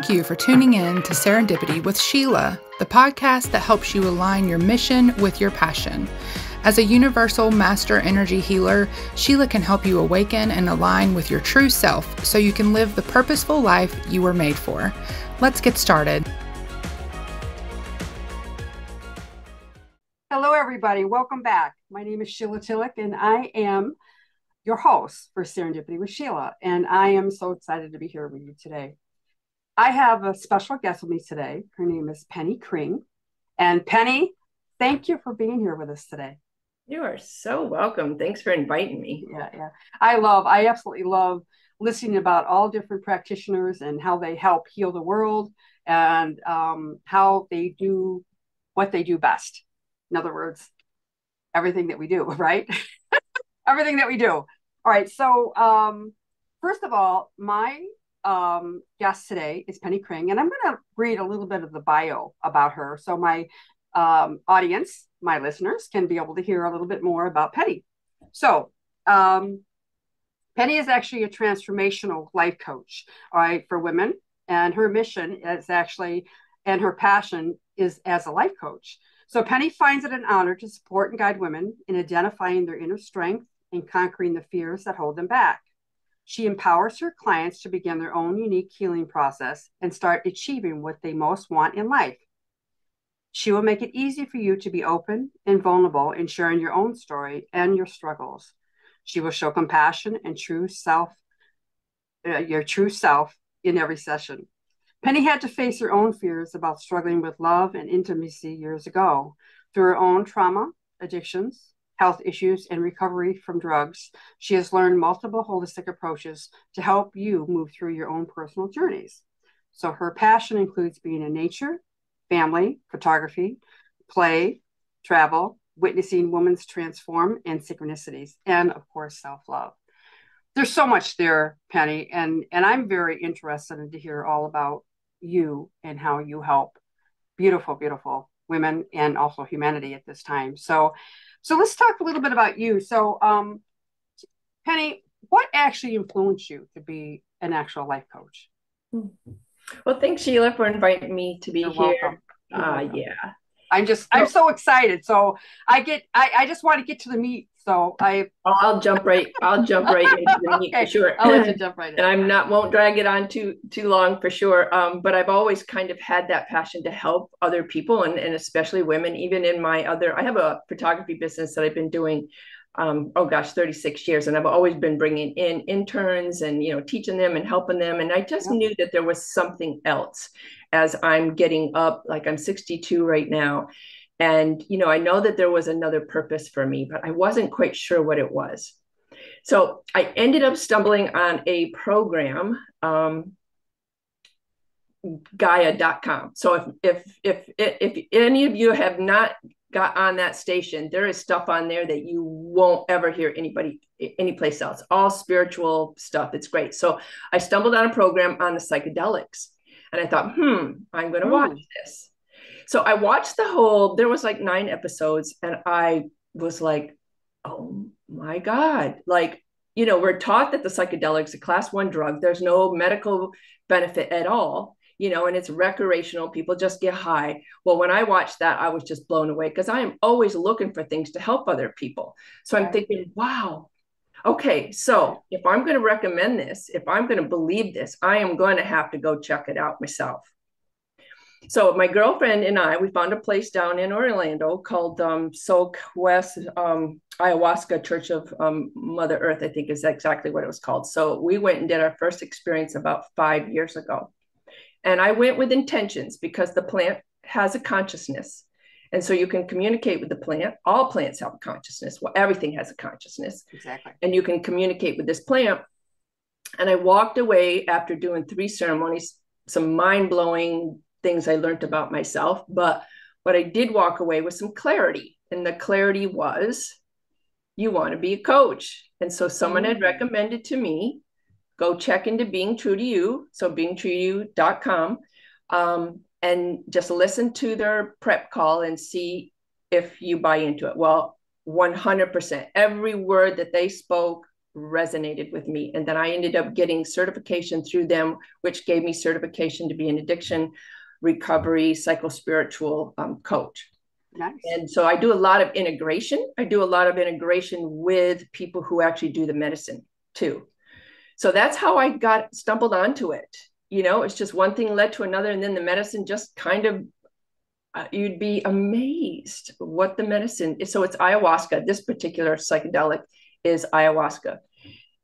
Thank you for tuning in to Serendipity with Sheila, the podcast that helps you align your mission with your passion. As a universal master energy healer, Sheila can help you awaken and align with your true self so you can live the purposeful life you were made for. Let's get started. Hello, everybody. Welcome back. My name is Sheila Tillich, and I am your host for Serendipity with Sheila, and I am so excited to be here with you today. I have a special guest with me today. Her name is Penny Kring. And Penny, thank you for being here with us today. You are so welcome. Thanks for inviting me. Yeah. I absolutely love listening about all different practitioners and how they help heal the world and how they do what they do best. In other words, everything that we do, right? Everything that we do. All right. So first of all, my guest today is Penny Kring, and I'm going to read a little bit of the bio about her so my audience, my listeners, can be able to hear a little bit more about Penny. So Penny is actually a transformational life coach, all right, for women, and her mission is actually, and her passion is as a life coach. So Penny finds it an honor to support and guide women in identifying their inner strength and conquering the fears that hold them back. She empowers her clients to begin their own unique healing process and start achieving what they most want in life. She will make it easy for you to be open and vulnerable in sharing your own story and your struggles. She will show compassion and your true self in every session. Penny had to face her own fears about struggling with love and intimacy years ago. Through her own trauma, addictions, health issues, and recovery from drugs, she has learned multiple holistic approaches to help you move through your own personal journeys. So her passion includes being in nature, family, photography, play, travel, witnessing women's transform and synchronicities, and of course, self-love. There's so much there, Penny, and I'm very interested to hear all about you and how you help beautiful, beautiful women and also humanity at this time. So let's talk a little bit about you. So, Penny, what actually influenced you to be an actual life coach? Well, thanks, Sheila, for inviting me to be You're here. welcome. Yeah. I'm so excited. So I just want to get to the meat. So I'll jump right into the meat. Okay, for sure. I'll let you jump right in. And won't drag it on too long for sure. But I've always kind of had that passion to help other people and especially women. Even in I have a photography business that I've been doing 36 years, and I've always been bringing in interns and teaching them and helping them, and I just knew that there was something else as I'm getting up. Like, I'm 62 right now, and I know that there was another purpose for me, but I wasn't quite sure what it was. So I ended up stumbling on a program, Gaia.com. So if any of you have not got on that station, there is stuff on there that you won't ever hear anyplace else. All spiritual stuff. It's great. So I stumbled on a program on the psychedelics, and I thought, I'm going to watch this. So I watched there was like 9 episodes, and I was like, oh my God. Like, we're taught that the psychedelics, a class 1 drug, there's no medical benefit at all. And it's recreational. People just get high. Well, when I watched that, I was just blown away because I am always looking for things to help other people. So I'm thinking, wow, okay, so if I'm going to recommend this, if I'm going to believe this, I am going to have to go check it out myself. So my girlfriend and we found a place down in Orlando called Soak West Ayahuasca Church of Mother Earth, I think is exactly what it was called. So we went and did our first experience about 5 years ago. And I went with intentions because the plant has a consciousness. And so you can communicate with the plant. All plants have a consciousness. Well, everything has a consciousness. Exactly. And you can communicate with this plant. And I walked away after doing 3 ceremonies, some mind-blowing things I learned about myself. But what I did walk away with some clarity. And the clarity was, you want to be a coach. And so someone had recommended to me, go check into Being True to You, so beingtruetoyou.com, and just listen to their prep call and see if you buy into it. Well, 100%. Every word that they spoke resonated with me. And then I ended up getting certification through them, which gave me certification to be an addiction recovery psychospiritual coach. Nice. And so I do a lot of integration. I do a lot of integration with people who actually do the medicine too. So that's how I stumbled onto it. It's just one thing led to another. And then the medicine just kind of, you'd be amazed what the medicine is. So it's ayahuasca. This particular psychedelic is ayahuasca.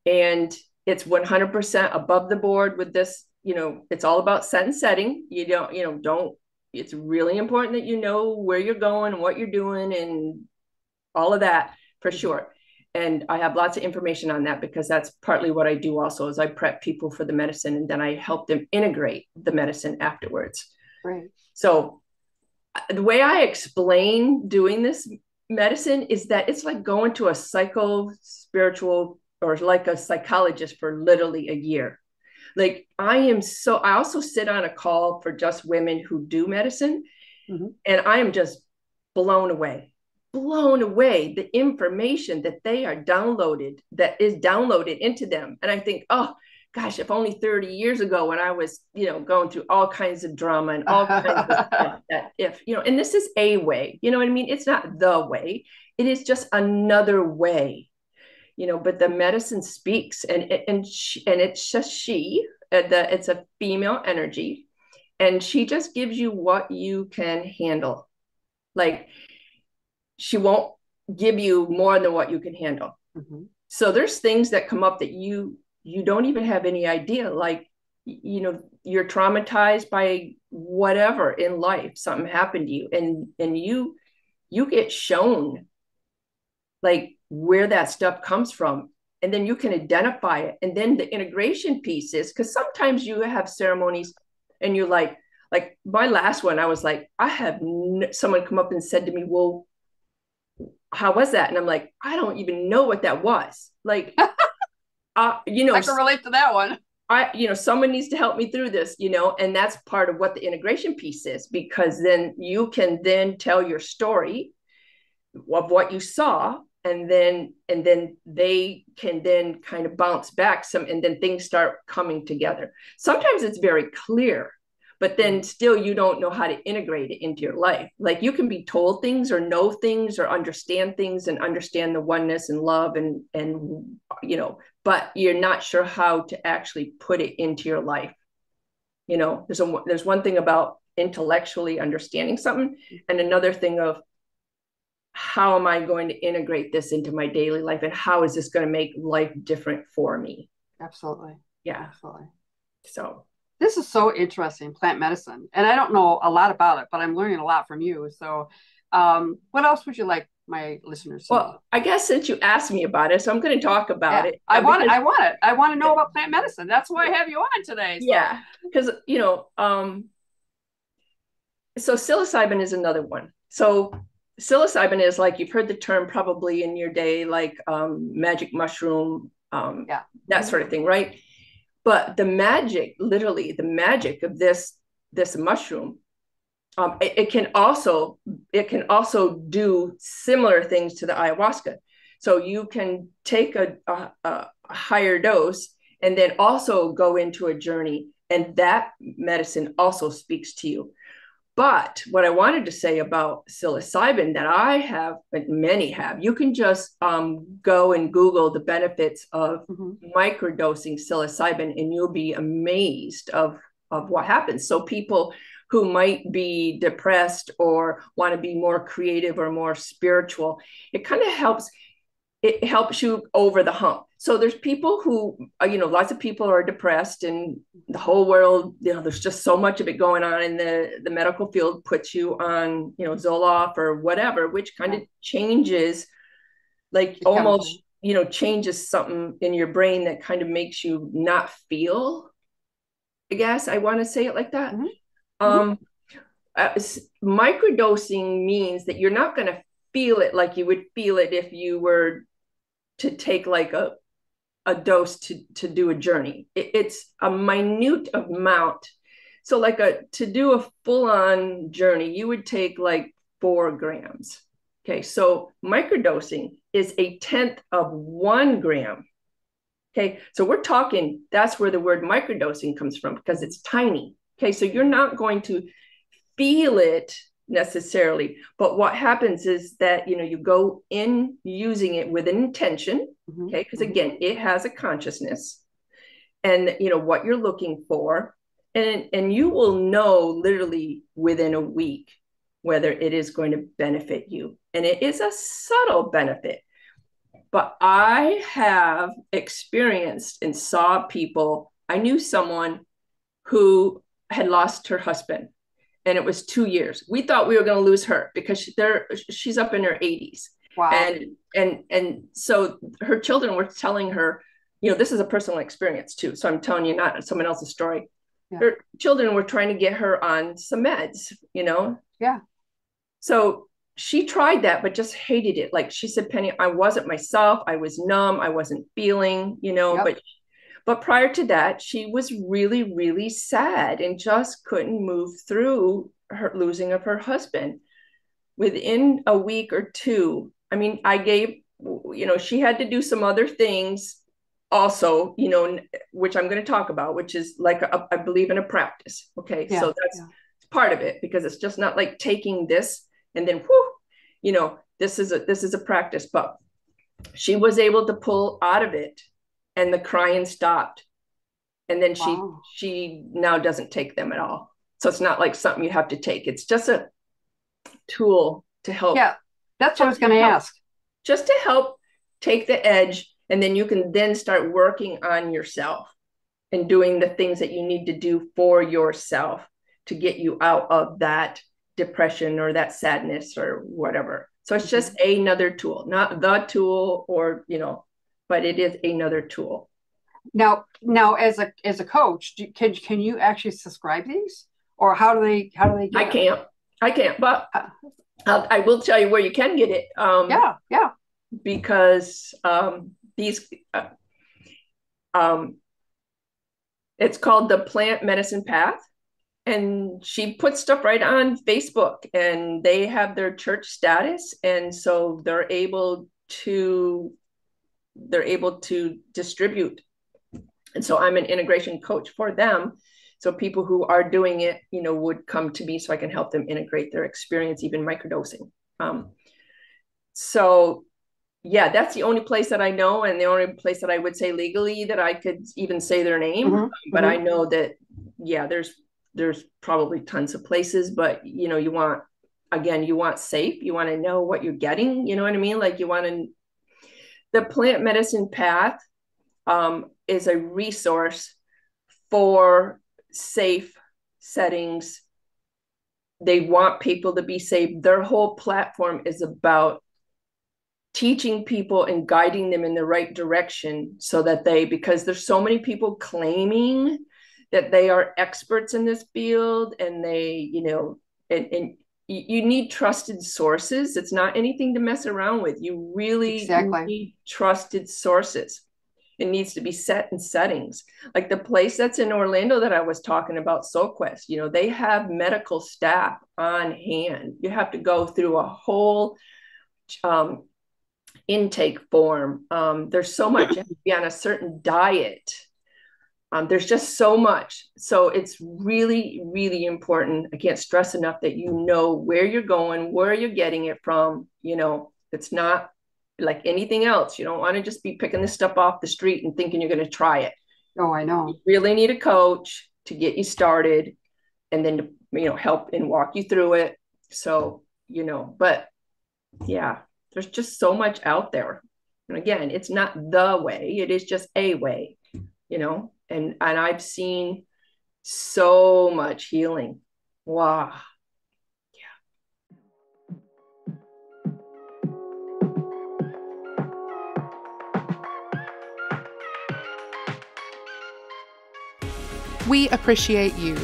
And it's 100% above the board with this. It's all about set and setting. It's really important that you know where you're going and what you're doing and all of that for sure. And I have lots of information on that because that's partly what I do also is I prep people for the medicine and then I help them integrate the medicine afterwards. Right. So the way I explain doing this medicine is that it's like going to a psycho-spiritual or like a psychologist for literally a year. Like I also sit on a call for just women who do medicine. Mm-hmm. And I am just blown away the information that is downloaded into them. And I think, oh gosh, if only 30 years ago when I was, going through all kinds of drama and all kinds of stuff and this is a way, you know what I mean? It's not the way, it is just another way. But the medicine speaks and it's just it's a female energy and she just gives you what you can handle. Like she won't give you more than what you can handle. Mm-hmm. So there's things that come up that you don't even have any idea. Like, you're traumatized by whatever in life, something happened to you and you get shown like where that stuff comes from. And then you can identify it. And then the integration piece is because sometimes you have ceremonies and you're like my last one, I was like, someone come up and said to me, well, how was that? And I'm like, I don't even know what that was. Like, I can relate to that one. Someone needs to help me through this, and that's part of what the integration piece is, because then you can then tell your story of what you saw. And then they can then kind of bounce back and then things start coming together. Sometimes it's very clear, but then still you don't know how to integrate it into your life. Like you can be told things or know things or understand things and understand the oneness and love and but you're not sure how to actually put it into your life. There's one thing about intellectually understanding something and another thing of how am I going to integrate this into my daily life and how is this going to make life different for me? Absolutely. Yeah. Absolutely. So this is so interesting, plant medicine. And I don't know a lot about it, but I'm learning a lot from you. So what else would you like my listeners to know? I guess since you asked me about it, so I'm going to talk about it. I want it. I want to know about plant medicine. That's why I have you on today. So. Yeah. Because, so psilocybin is another one. So psilocybin is like, you've heard the term probably in your day, like magic mushroom, that sort of thing, right? But literally the magic of this mushroom, it can also do similar things to the ayahuasca. So you can take a higher dose and then also go into a journey, and that medicine also speaks to you. But what I wanted to say about psilocybin that I have, but many have, you can just go and Google the benefits of microdosing psilocybin, and you'll be amazed of what happens. So people who might be depressed or want to be more creative or more spiritual, it kind of helps. It helps you over the hump. So there's people who, lots of people are depressed and the whole world, there's just so much of it going on in the medical field puts you on, Zoloft or whatever, which kind of changes, like almost, changes something in your brain that kind of makes you not feel, I guess I want to say it like that. Microdosing means that you're not going to feel it like you would feel it if you were to take like a dose to do a journey. It's a minute amount. So like to do a full-on journey, you would take like 4 grams. Okay, so microdosing is 1/10 of 1 gram. Okay, so we're talking, that's where the word microdosing comes from, because it's tiny. Okay, so you're not going to feel it necessarily, but what happens is that, you know, you go in using it with an intention, okay, because again, it has a consciousness, and you know what you're looking for, and you will know literally within a week whether it is going to benefit you, and it is a subtle benefit. But I have experienced and saw people. I knew someone who had lost her husband, and it was 2 years. We thought we were going to lose her because she's up in her 80s. Wow. And so her children were telling her, you know, this is a personal experience too. So I'm telling you not someone else's story. Yeah. Her children were trying to get her on some meds, you know? Yeah. So she tried that, but just hated it. Like she said, Penny, I wasn't myself. I was numb. I wasn't feeling, you know, yep. But prior to that, she was really, really sad and just couldn't move through her losing of her husband. Within a week or two, I mean, I gave, you know, she had to do some other things also, you know, which I'm going to talk about, which is like, I believe in a practice. Okay. Yeah, so that's part of it, because it's just not like taking this and then, whoo, you know, this is a practice. But she was able to pull out of it, and the crying stopped. And then she now doesn't take them at all. So it's not like something you have to take. It's just a tool to help. Yeah, that's what I was going to ask. Just to help take the edge, and then you can then start working on yourself and doing the things that you need to do for yourself to get you out of that depression or that sadness or whatever. So it's just another tool, not the tool, or, you know, but it is another tool. Now as a coach, can you actually subscribe these, or how do they get I can't, but I will tell you where you can get it. Yeah. Because these it's called the Plant Medicine Path, and she puts stuff right on Facebook, and they have their church status, and so they're able to distribute. And so I'm an integration coach for them. So people who are doing it, you know, would come to me so I can help them integrate their experience, even microdosing. So yeah, that's the only place that I know, and the only place that I would say legally that I could even say their name. But I know that, yeah, there's probably tons of places, but you know, you want safe, you want to know what you're getting, you know what I mean? Like the Plant Medicine Path is a resource for safe settings. They want people to be safe. Their whole platform is about teaching people and guiding them in the right direction, so that because there's so many people claiming that they are experts in this field, and they, you know, and you need trusted sources. It's not anything to mess around with. You really need trusted sources. It needs to be set in settings. Like the place that's in Orlando that I was talking about, SoulQuest, you know, they have medical staff on hand. You have to go through a whole intake form. There's so much. You have to be on a certain diet. There's just so much. So it's really, really important. I can't stress enough that you know where you're going, where you're getting it from. You know, it's not like anything else. You don't want to just be picking this stuff off the street and thinking you're going to try it. Oh, I know. You really need a coach to get you started, and then to, you know, help and walk you through it. So, you know, but yeah, there's just so much out there. And again, it's not the way, it is just a way, you know, and I've seen so much healing. Wow. We appreciate you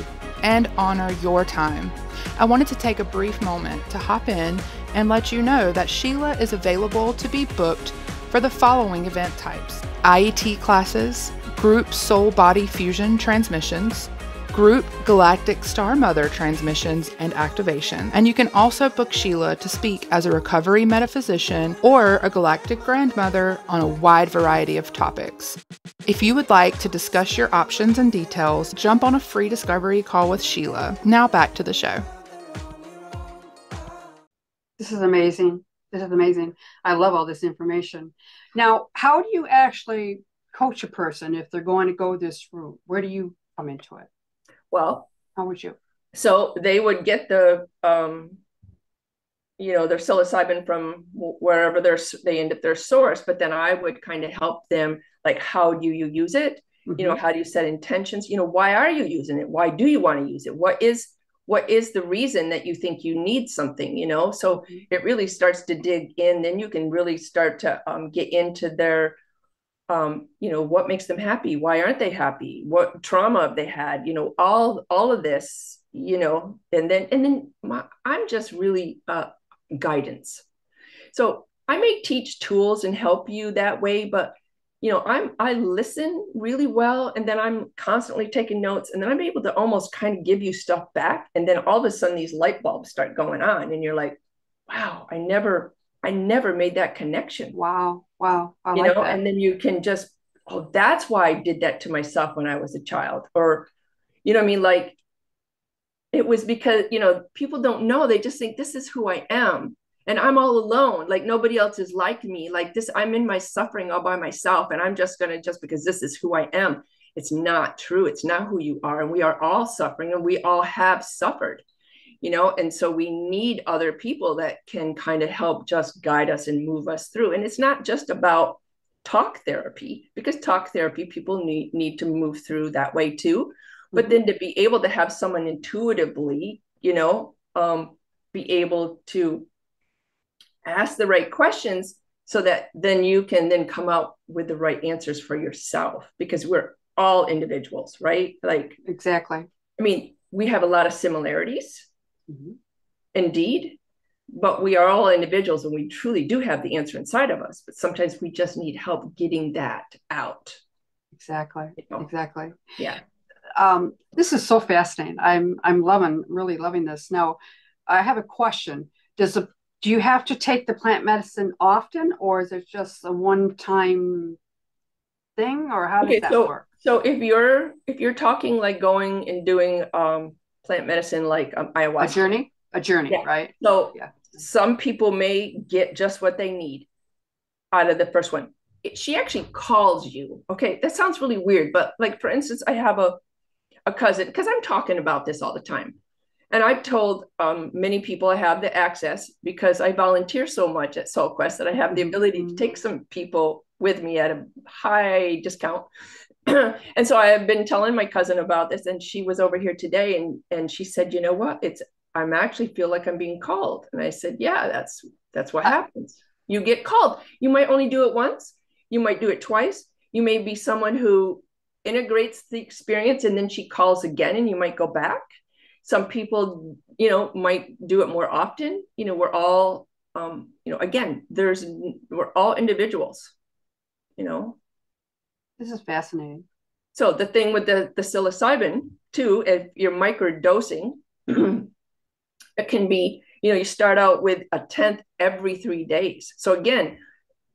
and honor your time. I wanted to take a brief moment to hop in and let you know that Sheila is available to be booked for the following event types: IET classes, group soul-body fusion transmissions, group galactic star mother transmissions and activation. And you can also book Sheila to speak as a recovery metaphysician or a galactic grandmother on a wide variety of topics. If you would like to discuss your options and details, jump on a free discovery call with Sheila. Now back to the show. This is amazing. This is amazing. I love all this information. Now, how do you actually coach a person if they're going to go this route? Where do you come into it? Well, how would you? So they would get the, their psilocybin from wherever they end up their source, but then I would kind of help them, like, how do you use it? Mm-hmm. How do you set intentions? Why are you using it? Why do you want to use it? What is the reason that you think you need something, So mm-hmm. It really starts to dig in. Then you can really start to get into their, what makes them happy? Why aren't they happy? What trauma have they had? All of this, and then I'm just really guidance. So I may teach tools and help you that way, but I listen really well, and then I'm constantly taking notes, and then I'm able to almost kind of give you stuff back. And then all of a sudden these light bulbs start going on, and you're like, wow, I never made that connection. Wow. I like that. And then you can just, oh, that's why I did that to myself when I was a child. Or, like, it was because, people don't know. They just think this is who I am. And I'm all alone. Like, nobody else is like me. Like this, I'm in my suffering all by myself. And I'm just because this is who I am. It's not true. It's not who you are. And we are all suffering, and we all have suffered, and so we need other people that can kind of help just guide us and move us through. And it's not just about talk therapy, because talk therapy, people need to move through that way too. But then to be able to have someone intuitively, be able to ask the right questions so that then you can then come out with the right answers for yourself, because we're all individuals, right? Like, exactly. I mean, we have a lot of similarities, mm-hmm. indeed, but we are all individuals, and we truly do have the answer inside of us. But sometimes we just need help getting that out. Exactly. Exactly. Yeah. This is so fascinating. I'm really loving this. Now, I have a question. Do you have to take the plant medicine often, or is it just a one-time thing, or how does that work? So if you're talking like going and doing plant medicine, like ayahuasca, a journey, yeah. Right? So yeah. Some people may get just what they need out of the first one. She actually calls you. Okay, that sounds really weird, but like, for instance, I have a cousin, because I'm talking about this all the time. And I've told many people I have the access, because I volunteer so much at Soul Quest, that I have the ability to take some people with me at a high discount. And so I have been telling my cousin about this, and she was over here today, and she said, you know what, I'm actually feel like I'm being called. And I said, yeah, that's what happens. You get called. You might only do it once. You might do it twice. You may be someone who integrates the experience, and then she calls again, and you might go back. Some people, might do it more often. We're all, again, we're all individuals, This is fascinating. So the thing with the psilocybin too, if you're microdosing, it can be, you start out with a 1/10 every 3 days. So again,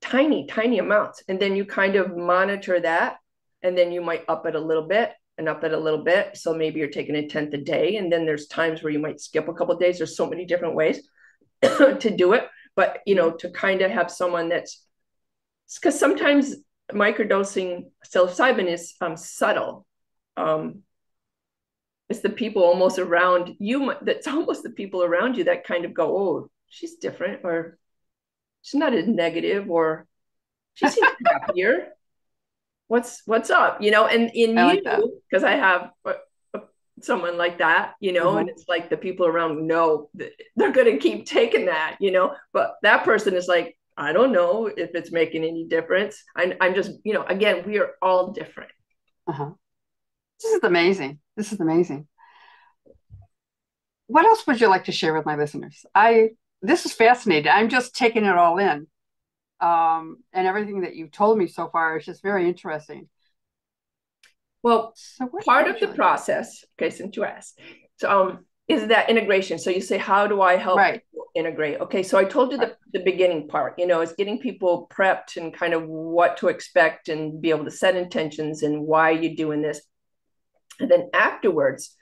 tiny amounts. And then you kind of monitor that, and then you might up it a little bit and up it a little bit. So maybe you're taking a 1/10 a day. And then there's times where you might skip a couple of days. There's so many different ways to do it. But, to kind of have someone because sometimes microdosing psilocybin is subtle. It's the people almost around you, that's almost the people around you that kind of go, oh, she's different, or she's not as negative, or she seems happier. What's up, and in you, because I have someone like that, and it's like the people around know that they're going to keep taking that, but that person is like, I don't know if it's making any difference. I'm just, again, we are all different. This is amazing. What else would you like to share with my listeners? This is fascinating. I'm just taking it all in. And everything that you've told me so far is just very interesting. Well, So part of the process, okay, since you asked, so is that integration. So you say, how do I help people integrate? Okay, so I told you the beginning part, you know, is getting people prepped and kind of what to expect and be able to set intentions and why you're doing this. And then afterwards,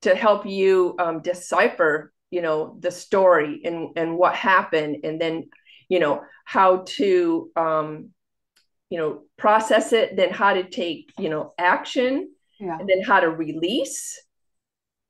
to help you decipher, you know, the story and what happened, and then, you know, how to, you know, process it, then how to take, you know, action, and then how to release.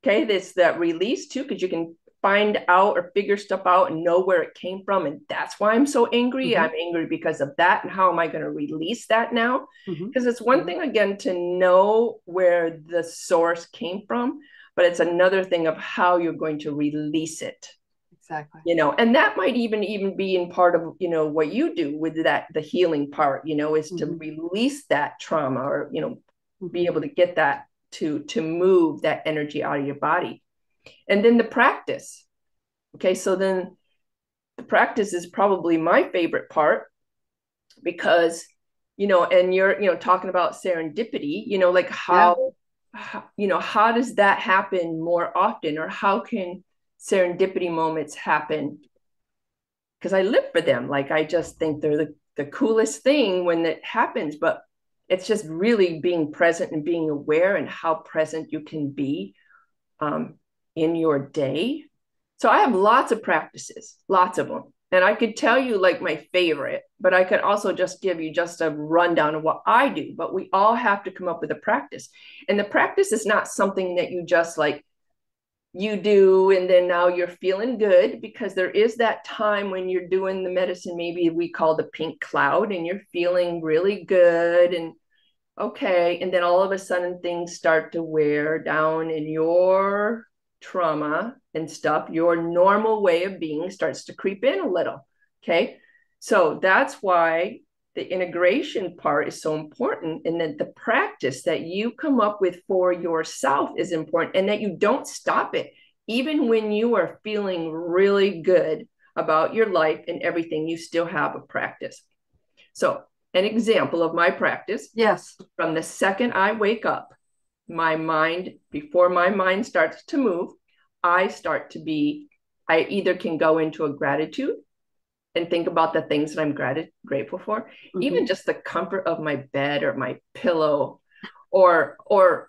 Okay, there's that release too, because you can find out or figure stuff out and know where it came from. And that's why I'm so angry. I'm angry because of that. And how am I going to release that now? Because it's one thing, again, to know where the source came from, but it's another thing of how you're going to release it. Exactly. You know, and that might even be in part of, you know, what you do with that, the healing part, you know, is to release that trauma, or, you know, be able to get that to move that energy out of your body. And then the practice. Okay, so then the practice is probably my favorite part, because, you know, and you're, you know, talking about serendipity, you know, like how you know, how does that happen more often, or how can serendipity moments happen? Because I live for them. Like, I just think they're the coolest thing when it happens, but it's just really being present and being aware, and how present you can be in your day. So I have lots of practices, lots of them. And I could tell you like my favorite, but I could also just give you just a rundown of what I do. But we all have to come up with a practice. And the practice is not something that you just like, you do, and then now you're feeling good, because there is that time when you're doing the medicine, maybe we call the pink cloud, and you're feeling really good and okay. And then all of a sudden things start to wear down, in your trauma and stuff, your normal way of being starts to creep in a little. Okay. So that's why the integration part is so important. And then the practice that you come up with for yourself is important, and that you don't stop it. Even when you are feeling really good about your life and everything, you still have a practice. So an example of my practice. Yes. From the second I wake up, my mind, before my mind starts to move, I either can go into a gratitude and think about the things that I'm grateful for, even just the comfort of my bed or my pillow, or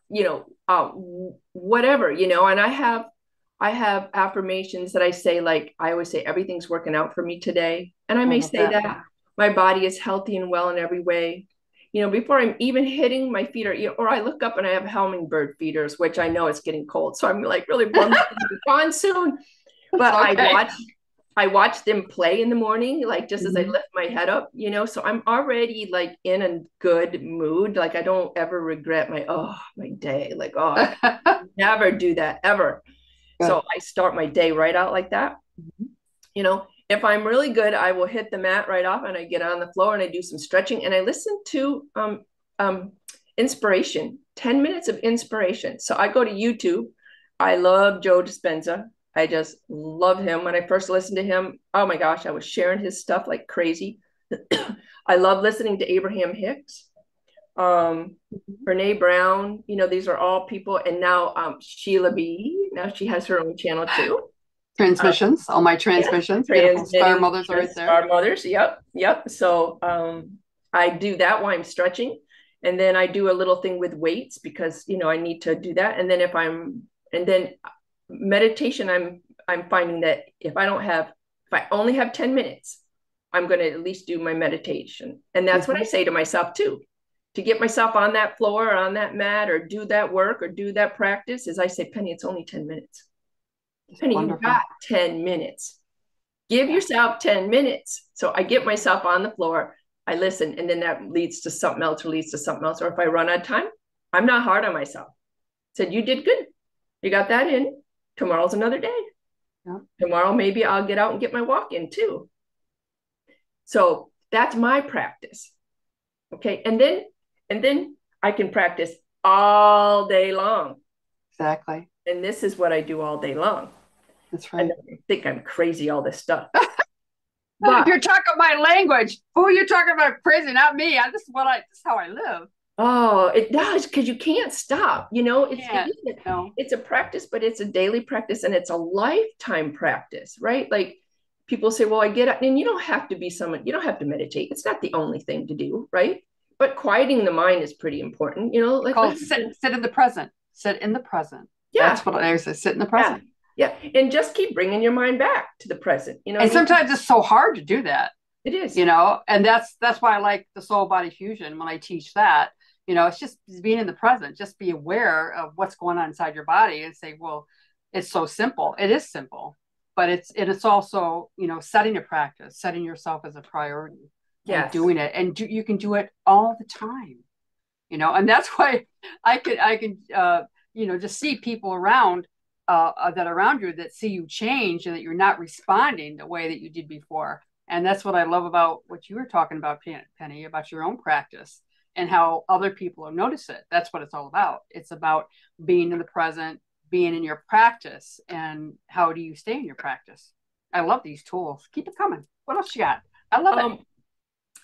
you know, whatever, you know. And I have affirmations that I say, like I always say, everything's working out for me today. And I may say that my body is healthy and well in every way. You know, before I'm even hitting my feet, or, you know, or I look up and I have hummingbird feeders, which I know it's getting cold. So I'm like really bummed to be gone soon. But I watch them play in the morning, like just as I lift my head up, you know, so I'm already like in a good mood. Like I don't ever regret my day. Like, I never do that ever. Good. So I start my day right out like that. You know, if I'm really good, I will hit the mat right off, and I get on the floor and I do some stretching, and I listen to inspiration, 10 minutes of inspiration. So I go to YouTube. I love Joe Dispenza. I just love him. When I first listened to him, oh my gosh, I was sharing his stuff like crazy. I love listening to Abraham Hicks, Brene Brown. You know, these are all people. And now Sheila B. Now she has her own channel too. Transmissions, all my transmissions. Star Mothers are right there. Star Mothers, yep. So I do that while I'm stretching. And then I do a little thing with weights, because, you know, I need to do that. And then meditation, I'm finding that if I only have 10 minutes, I'm going to at least do my meditation. And that's what I say to myself too, to get myself on that floor or on that mat or do that work or do that practice, is I say, Penny, it's only 10 minutes. Penny, you've got 10 minutes. Give yourself 10 minutes. So I get myself on the floor, I listen, and then that leads to something else, or leads to something else. Or if I run out of time, I'm not hard on myself. Said, you did good. You got that in. Tomorrow's another day. Yeah. Tomorrow, maybe I'll get out and get my walk in too. So that's my practice. Okay. And then I can practice all day long. Exactly. And this is what I do all day long. That's right. I think I'm crazy, all this stuff. But you're talking my language. Oh, you're talking about crazy, not me. This is how I live. Oh, it does, because you can't stop. No. It's a practice, but it's a daily practice and it's a lifetime practice, right? Like people say, well, I get it. And you don't have to be someone, you don't have to meditate. It's not the only thing to do, right? But quieting the mind is pretty important, like Called sit in the present. Sit in the present. yeah, That's what I say. Sit in the present. yeah. And just keep bringing your mind back to the present. And sometimes it's so hard to do that. It is. And that's why I like the soul body fusion when I teach that. It's just being in the present, just be aware of what's going on inside your body and say, well, it's so simple. It is simple, but it's also, setting a practice, setting yourself as a priority, and doing it. And you can do it all the time, and that's why I can just see people around that around you that see you change and that you're not responding the way that you did before. And that's what I love about what you were talking about, Penny, about your own practice and how other people notice it. That's what it's all about. It's about being in the present, being in your practice, and how do you stay in your practice? I love these tools. Keep it coming. What else you got? I love it.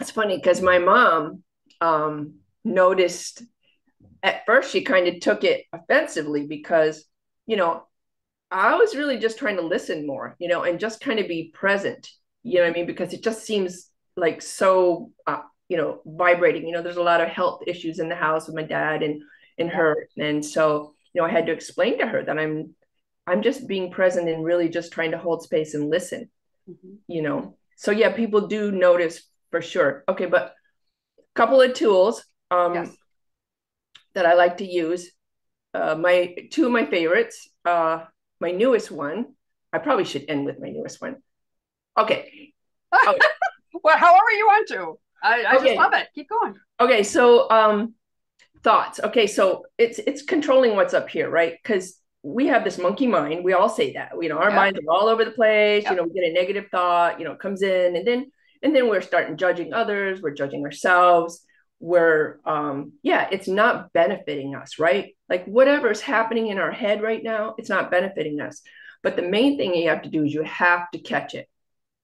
It's funny because my mom noticed at first. She kind of took it offensively because, I was really just trying to listen more, and just kind of be present, what I mean? Because it just seems like so, vibrating. There's a lot of health issues in the house with my dad and her. And so, I had to explain to her that I'm just being present and really just trying to hold space and listen, So yeah, people do notice for sure. Okay. But a couple of tools that I like to use. Two of my favorites, my newest one, I probably should end with my newest one. Okay. Well, however you want to. I just love it. Keep going. Okay, so thoughts. Okay, so it's controlling what's up here, right? Because we have this monkey mind. We all say that. Our minds are all over the place. We get a negative thought. It comes in, and then we're starting judging others. We're judging ourselves. We're it's not benefiting us, right? Like whatever's happening in our head right now, it's not benefiting us. But the main thing you have to do is you have to catch it.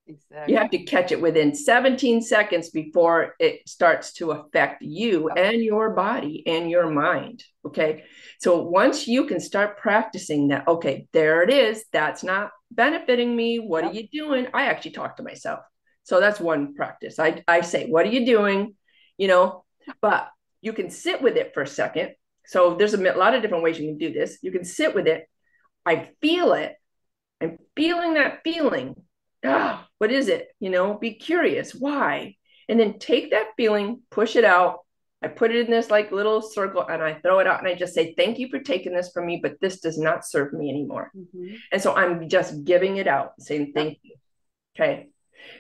Exactly. You have to catch it within 17 seconds before it starts to affect you and your body and your mind. Okay. So once you can start practicing that, okay, there it is. That's not benefiting me. What are you doing? I actually talk to myself. So that's one practice. I say, what are you doing? But you can sit with it for a second. So there's a lot of different ways you can do this. You can sit with it. I feel it. I'm feeling that feeling. What is it? Be curious. Why? And then take that feeling, push it out. I put it in this like little circle and I throw it out and I just say, thank you for taking this from me, but this does not serve me anymore. Mm-hmm. And so I'm just giving it out, saying thank you. Okay.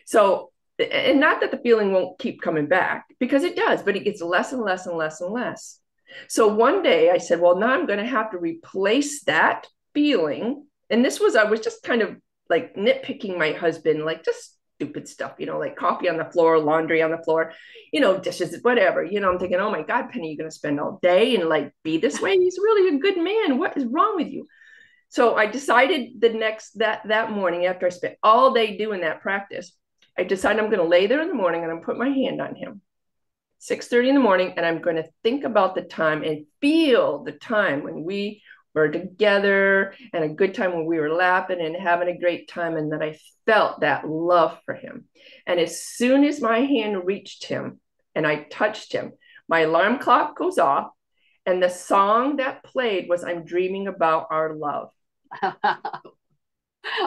So, and not that the feeling won't keep coming back, because it does, but it gets less and less and less and less. So one day I said, well, now I'm going to have to replace that feeling. And I was just kind of like nitpicking my husband, like just stupid stuff, like coffee on the floor, laundry on the floor, dishes, whatever, I'm thinking, oh my God, Penny, you're going to spend all day and like be this way. He's really a good man. What is wrong with you? So I decided that morning, after I spent all day doing that practice, I decided I'm going to lay there in the morning and I'm put my hand on him, 6:30 in the morning. And I'm going to think about the time and feel the time when we were together and a good time when we were laughing and having a great time. And that I felt that love for him. And as soon as my hand reached him and I touched him, my alarm clock goes off and the song that played was I'm Dreaming About Our Love.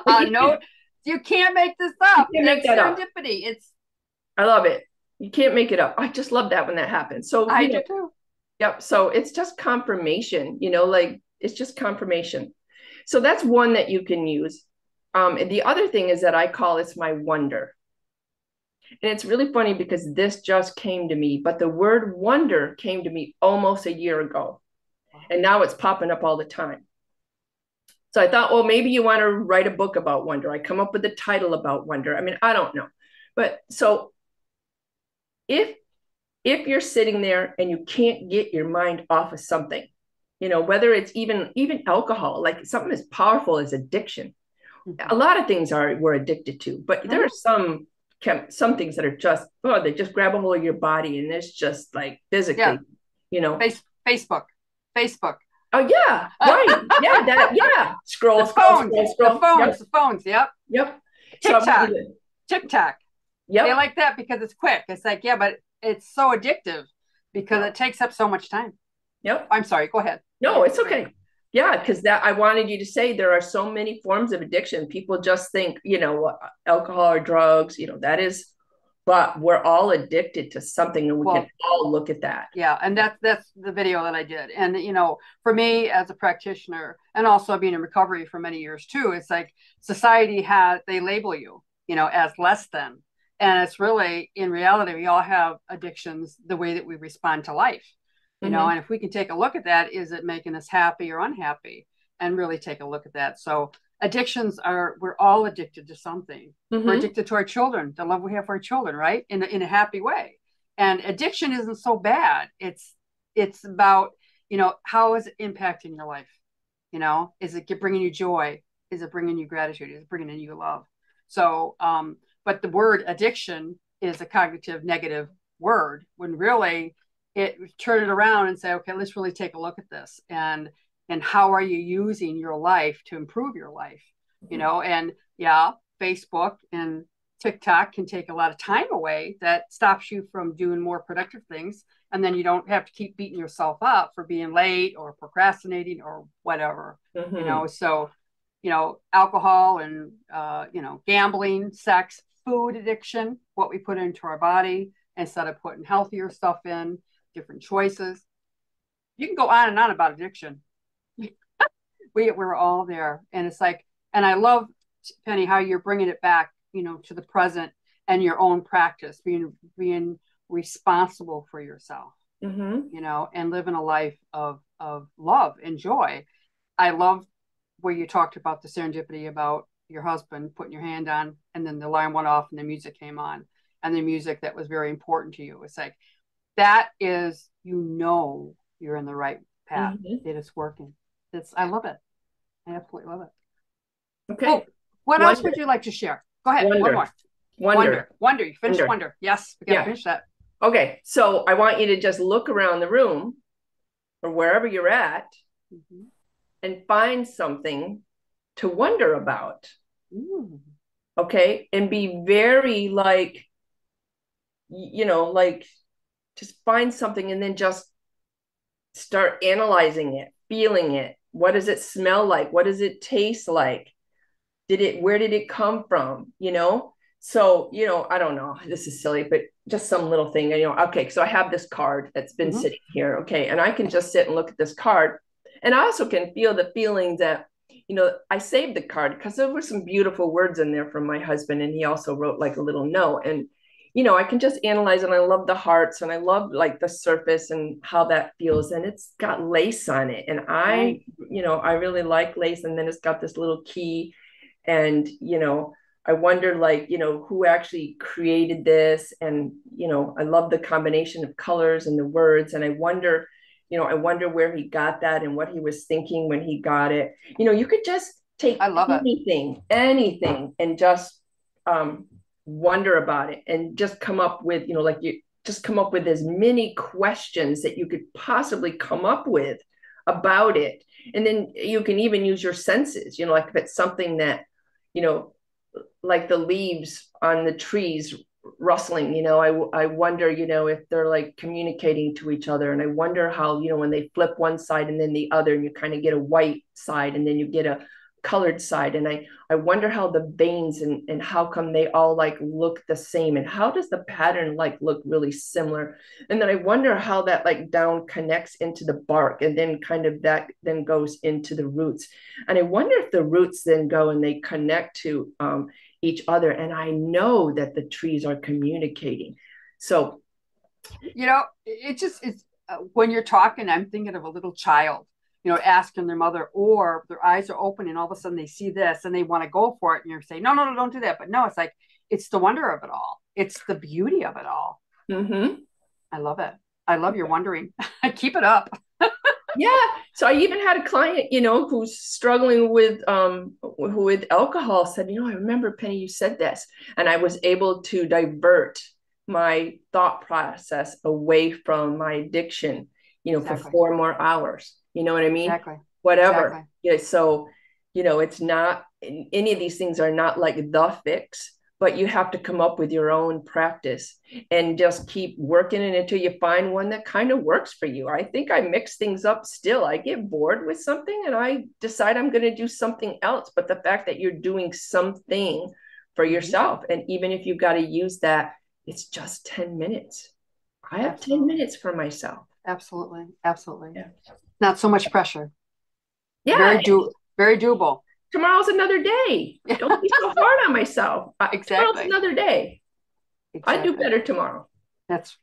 No, you can't make this up. You can't make that serendipity. Up. I love it. You can't make it up. I just love that when that happens. So I do too. Yep. So it's just confirmation, it's just confirmation. So that's one that you can use. And the other thing is that I call this my wonder. And it's really funny because this just came to me, but the word wonder came to me almost a year ago. And now it's popping up all the time. So I thought, well, maybe you want to write a book about wonder. I come up with a title about wonder. I mean, I don't know. But so if you're sitting there and you can't get your mind off of something, whether it's even alcohol, like something as powerful as addiction. Mm-hmm. A lot of things we're addicted to, but there are some things that are just, they just grab a hold of your body and it's just like physically, you know. Facebook. Oh yeah, right. Yeah, scroll. The phones. Yep. TikTok. So TikTok. Yep. They like that because it's quick. It's like, yeah, but it's so addictive because it takes up so much time. Yep. I'm sorry. Go ahead. No, it's okay. Yeah, because that I wanted you to say there are so many forms of addiction. People just think, alcohol or drugs, that is, but we're all addicted to something, and we can all look at that. Yeah, and that's the video that I did. And for me as a practitioner, and also being in recovery for many years too, it's like society they label you, as less than. And it's really, in reality, we all have addictions the way that we respond to life. And if we can take a look at that, is it making us happy or unhappy? And really take a look at that. So addictions we're all addicted to something. We're addicted to our children, the love we have for our children, right? In a happy way. And addiction isn't so bad. It's about, how is it impacting your life? Is it bringing you joy? Is it bringing you gratitude? Is it bringing you love? So, but the word addiction is a cognitive negative word, when really turn it around and say, okay, let's really take a look at this. And how are you using your life to improve your life? And Facebook and TikTok can take a lot of time away that stops you from doing more productive things. And then you don't have to keep beating yourself up for being late or procrastinating or whatever, so, alcohol and, gambling, sex, food addiction, what we put into our body instead of putting healthier stuff in, different choices. You can go on and on about addiction. We're all there. And it's like, and I love, Penny, how you're bringing it back, to the present and your own practice, being responsible for yourself, and living a life of love and joy. I love where you talked about the serendipity about your husband putting your hand on, and then the alarm went off and the music came on, and the music that was very important to you. It's like, that is, you're in the right path. It is working. I love it. I absolutely love it. Okay. Oh, what else would you like to share? Go ahead. Wonder. One more. Wonder. You finished Wonder. Yes, we got to finish that. Okay. So I want you to just look around the room or wherever you're at and find something to wonder about. Ooh. Okay. And be very just find something and then just start analyzing it, feeling it. What does it smell like? What does it taste like? Where did it come from? So, I don't know, this is silly, but just some little thing, okay. So I have this card that's been sitting here. Okay. And I can just sit and look at this card. And I also can feel the feeling that, I saved the card because there were some beautiful words in there from my husband. And he also wrote like a little note, and, I can just analyze it. And I love the hearts, and I love like the surface and how that feels. And it's got lace on it. And I really like lace. And then it's got this little key. And, I wonder who actually created this. And, I love the combination of colors and the words. And I wonder where he got that and what he was thinking when he got it. You could just take anything and just wonder about it, and just come up with, come up with as many questions that you could possibly come up with about it. And then you can even use your senses, like if it's something that, like the leaves on the trees rustling, I wonder, if they're like communicating to each other. And I wonder how, when they flip one side and then the other, and you kind of get a white side and then you get a colored side. And I wonder how the veins and how come they all like look the same, and how does the pattern like look really similar. And then I wonder how that like down connects into the bark, and then kind of that then goes into the roots. And I wonder if the roots then go and they connect to each other. And I know that the trees are communicating. So, it's when you're talking, I'm thinking of a little child, asking their mother, or their eyes are open and all of a sudden they see this and they want to go for it. And you're saying, no, don't do that. But no, it's like, it's the wonder of it all. It's the beauty of it all. I love it. I love your wondering. Keep it up. Yeah. So I even had a client, who's struggling with alcohol, said, I remember, Penny, you said this, and I was able to divert my thought process away from my addiction, for 4 more hours. You know what I mean? Exactly. Whatever. Exactly. Yeah. So, it's not, any of these things are not like the fix, but you have to come up with your own practice and just keep working it until you find one that kind of works for you. I think I mix things up still. I get bored with something and I decide I'm going to do something else. But the fact that you're doing something for yourself, and even if you've got to use that, it's just 10 minutes. I have 10 minutes for myself. Absolutely. Absolutely. Yeah. Not so much pressure. Yeah. Very doable. Tomorrow's another day. Don't be so hard on myself. Exactly. Tomorrow's another day. Exactly. I do better tomorrow. That's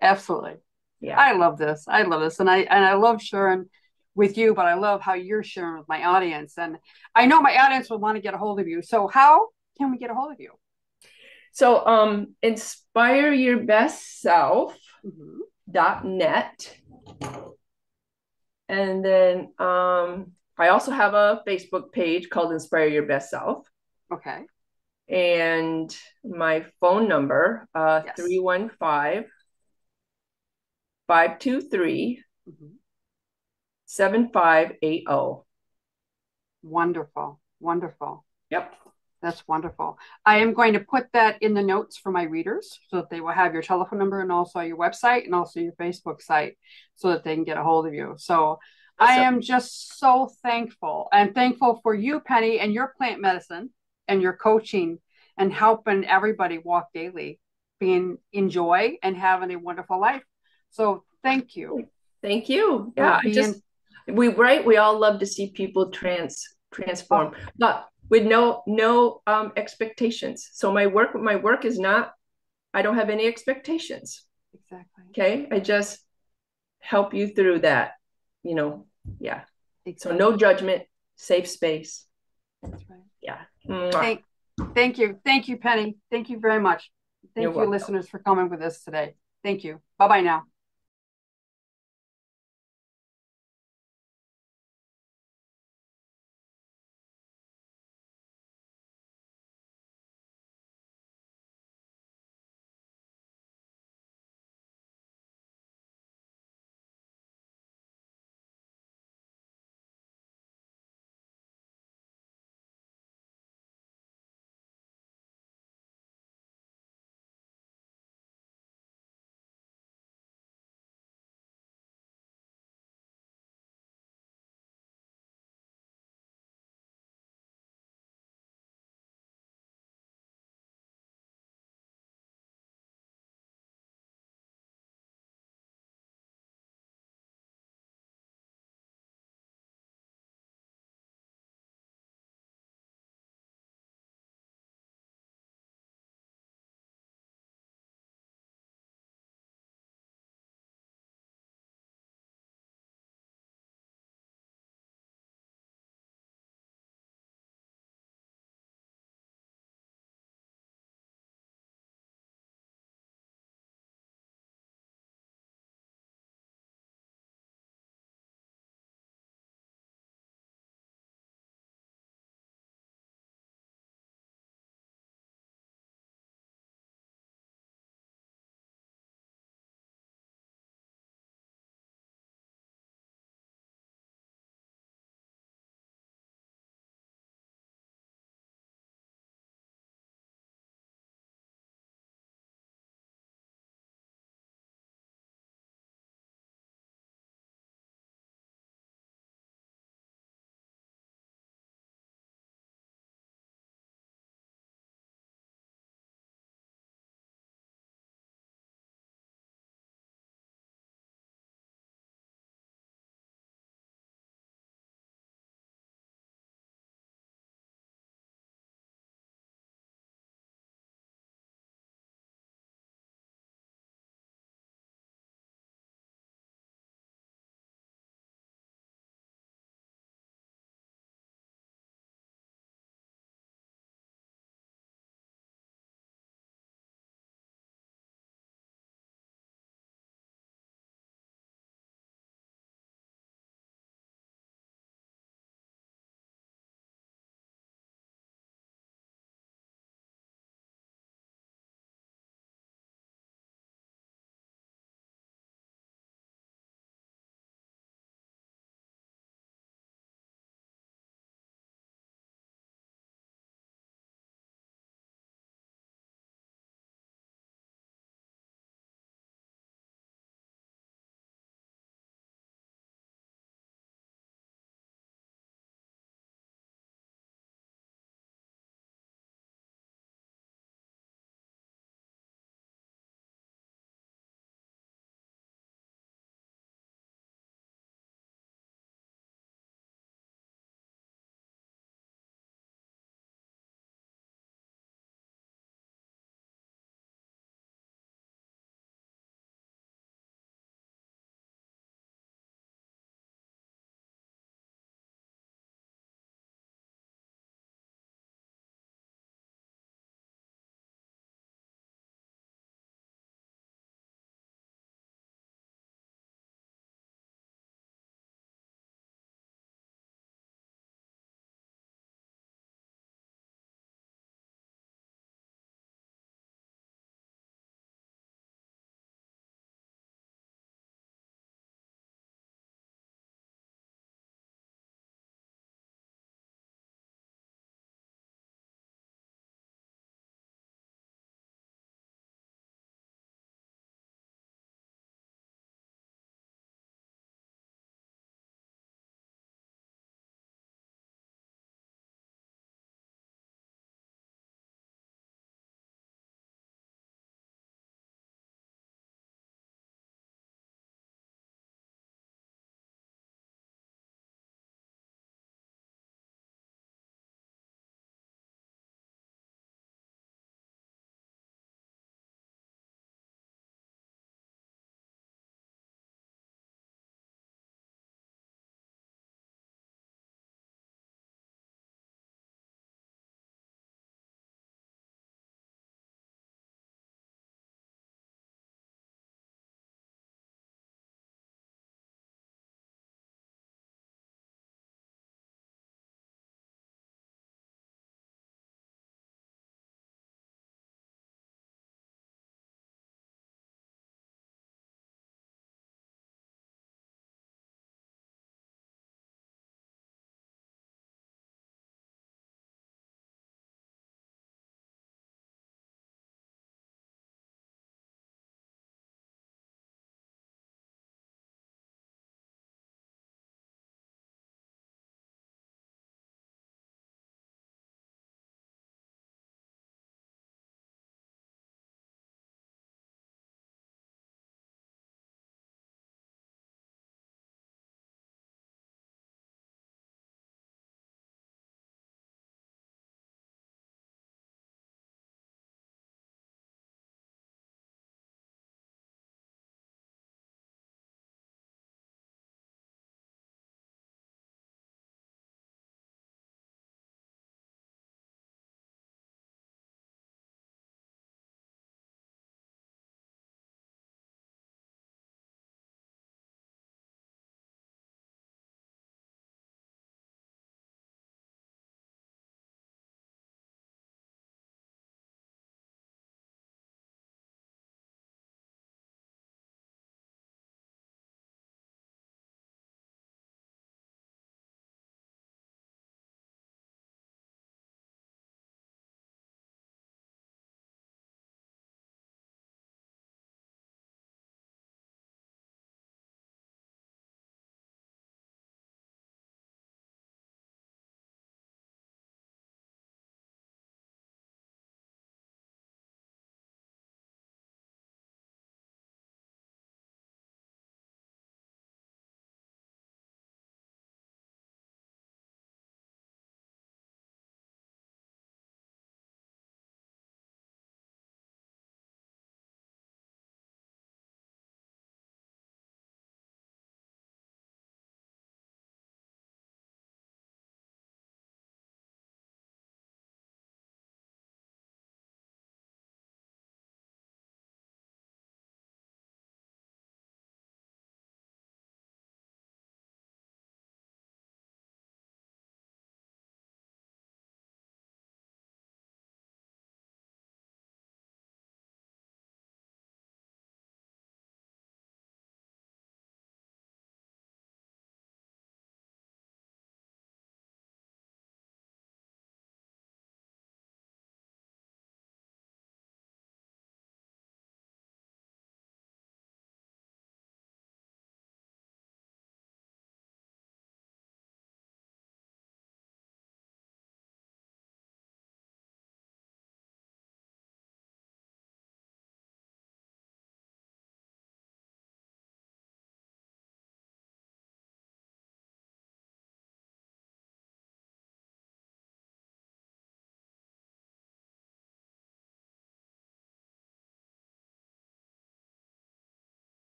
absolutely. Yeah. I love this. And I love sharing with you, but I love how you're sharing with my audience. And I know my audience will want to get a hold of you. So how can we get a hold of you? So inspireyourbestself.net. And then I also have a Facebook page called Inspire Your Best Self. Okay. And my phone number, 315-523-7580. Wonderful. Wonderful. Yep. That's wonderful. I am going to put that in the notes for my readers so that they will have your telephone number and also your website and also your Facebook site so that they can get a hold of you. So I am just so thankful. I'm thankful for you, Penny, and your plant medicine and your coaching and helping everybody walk daily, being in joy and having a wonderful life. So thank you. Thank you. Yeah, we all love to see people transform, but with no expectations. So my work is not, I don't have any expectations. Exactly. Okay. I just help you through that, yeah. Exactly. So no judgment, safe space. That's right. Yeah. Thank you. Thank you, Penny. Thank you very much. Thank you, welcome. Listeners, for coming with us today. Thank you. Bye-bye now.